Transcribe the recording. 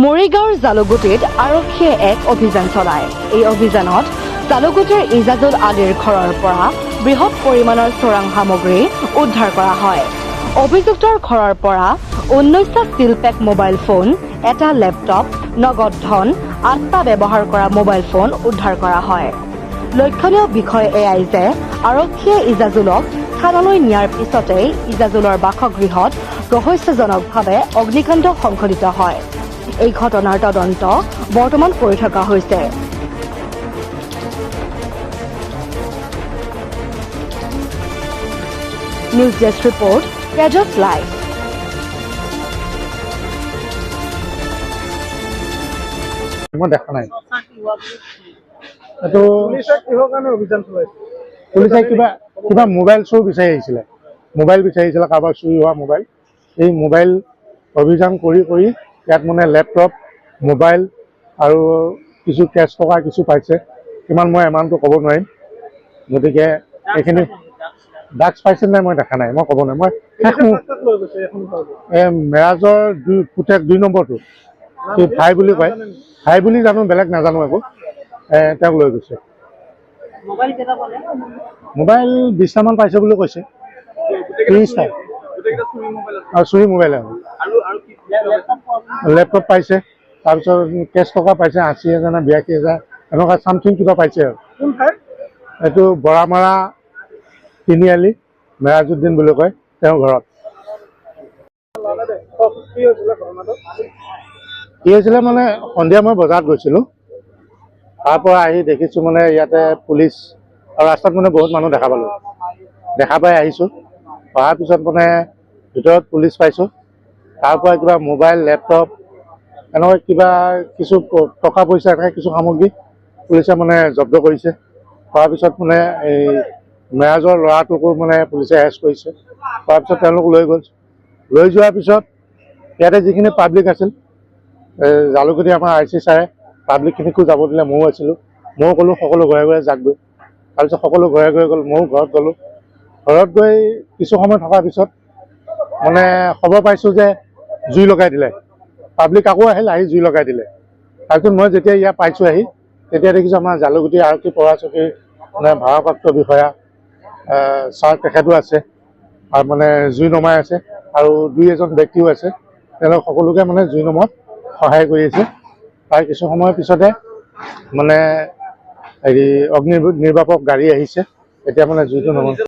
মৰিগাঁৱৰ জালুগুটিত আৰক্ষীয়ে এক অভিযান চলায়। এই অভিযানত জালুগুটিৰ ইজাজুল আলীৰ ঘৰৰ পৰা বৃহৎ পৰিমাণৰ চোৰাং সামগ্ৰী উদ্ধাৰ কৰা হয়। অভিযুক্তৰ ঘৰৰ পৰা 19টা ষ্টীল পেক মোবাইল ফোন, এটা লেপটপ, নগদ ধন, 8টা ব্যৱহাৰ কৰা মোবাইল ফোন উদ্ধাৰ কৰা হয়। লক্ষণীয় বিষয় এয়াই যে আৰক্ষীয়ে ইজাজুলক থানালৈ নিয়াৰ পিছতেই ইজাজুলৰ বাসগৃহত ৰহস্যজনকভাৱে অগ্নিকাণ্ড সংঘটিত হয়। এই ঘটনাৰ তদন্ত বৰ্তমান কৰি থকা হৈছে। News desk report, Tejas live. মই দেখা নাই এইটো পুলিচে কিবা মোবাইল চোৰ বিচাৰি আহিছিলে, কাৰোবাৰ চুৰি হোৱা মোবাইল। এই মোবাইল অভিযান কৰি ইয়াত মানে লেপটপ, মোবাইল আৰু কিছু কেছ টকা কিছু পাইছে। কিমান মই এমাউণ্টটো ক'ব নোৱাৰিম, গতিকে এইখিনি ড্ৰাগছ পাইছে নাই মই দেখা নাই, মই ক'ব নোৱাৰিম। মই মেৰাজৰ পুতেক 2 নম্বৰটো ভাই বুলি কয়, ভাই বুলি জানো, বেলেগ নাজানো একো। তেওঁক লৈ গৈছে। মোবাইল 20টামান পাইছে বুলি কৈছে। 30টা আৰু চুৰি মোবাইল আৰু লেপটপ পাইছে, তাৰপিছত কেছ টকা পাইছে 80,000 নে 82,000 এনেকুৱা চামথিং কিবা পাইছে আৰু। এইটো বৰামাৰা তিনিআলি মেৰাজুদ্দিন বুলি কয়, তেওঁৰ ঘৰত। কি হৈছিলে মানে সন্ধিয়া মই বজাৰত গৈছিলোঁ, তাৰ পৰা আহি দেখিছোঁ মানে ইয়াতে পুলিচ আৰু ৰাস্তাত মানে বহুত মানুহ দেখা পাই আহিছোঁ। অহাৰ পিছত মানে ভিতৰত পুলিচ পাইছোঁ। তাৰ পৰা কিবা মোবাইল, লেপটপ এনেকুৱা কিবা কিছু টকা পইচা এনেকৈ কিছু সামগ্ৰী পুলিচে মানে জব্দ কৰিছে। কৰাৰ পিছত মানে এই মেৰাজৰ ল'ৰাটোকো মানে পুলিচে এৰেষ্ট কৰিছে। তাৰপিছত তেওঁলোক লৈ যোৱাৰ পিছত ইয়াতে যিখিনি পাব্লিক আছিল, জালুগুটি আমাৰ IC ছাৰে পাব্লিকখিনিকো যাব দিলে। ময়ো আছিলোঁ, ময়ো ক'লোঁ সকলো ঘৰে ঘৰে যাক গৈ। তাৰপিছত সকলো ঘৰে ঘৰে গ'ল, ময়ো ঘৰত গ'লোঁ। ঘৰত গৈ কিছু সময় থকাৰ পিছত মানে খবৰ পাইছোঁ যে জুই লগাই দিলে। পাব্লিক আকৌ আহি জুই লগাই দিলে। তাৰপিছত মই যেতিয়া ইয়াত পাইছোঁ আহি, তেতিয়া দেখিছোঁ আমাৰ জালুগুটি আৰক্ষী পৰা চকীৰ মানে ভাৰপ্ৰাপ্ত বিষয়া ছাৰ তেখেতো আছে আৰু মানে জুই নমাই আছে, আৰু 2-এজন ব্যক্তিও আছে। তেওঁলোক সকলোকে মানে জুই নমোৱাত সহায় কৰি আছে। তাৰ কিছু সময়ৰ পিছতে মানে অগ্নি নিৰ্বাপক গাড়ী আহিছে, এতিয়া মানে জুইটো নমাই